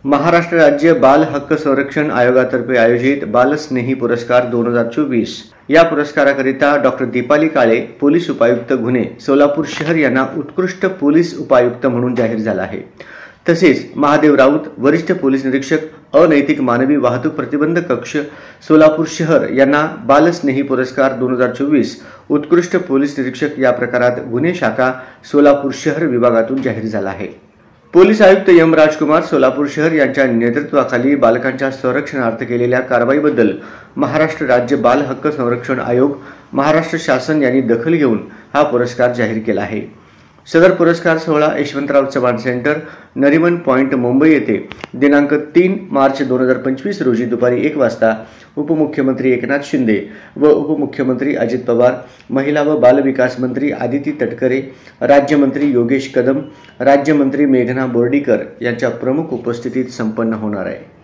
महाराष्ट्र राज्य बाल हक्क संरक्षण आयोगातर्फे आयोजित बालस्नेही पुरस्कार 2024 या पुरस्काराकरिता डॉक्टर दीपाली काळे, पोलीस उपायुक्त गुन्हे, सोलापूर शहर यांना उत्कृष्ट पोलीस उपायुक्त म्हणून जाहीर झाला आहे। तसेच महादेव राऊत, वरिष्ठ पोलीस निरीक्षक, अनैतिक मानवी वाहतूक प्रतिबंधक कक्ष, सोलापूर शहर यांना बालस्नेही पुरस्कार 2024 उत्कृष्ट पोलीस निरीक्षक या प्रकारात गुन्हे शाखा सोलापूर शहर विभागातून जाहीर झाला आहे। पोलीस आयुक्त एम राजकुमार, सोलापूर शहर यांच्या नेतृत्वाखाली बालकांच्या संरक्षणार्थ केलेल्या कारवाईबद्दल महाराष्ट्र राज्य बाल हक्क संरक्षण आयोग, महाराष्ट्र शासन यांनी दखल घेऊन हा पुरस्कार जाहीर केला आहे। सदर पुरस्कार सोहळा यशवंतराव चव्हाण सेंटर, नरिमन पॉइंट, मुंबई येथे दिनांक 3 मार्च 2025 रोजी दुपारी 1 वाजता उपमुख्यमंत्री एकनाथ शिंदे व उपमुख्यमंत्री अजित पवार, महिला व बाल विकास मंत्री आदिती तटकरे, राज्यमंत्री योगेश कदम, राज्यमंत्री मेघना बोर्डीकर यांच्या प्रमुख उपस्थितीत संपन्न होणार आहे।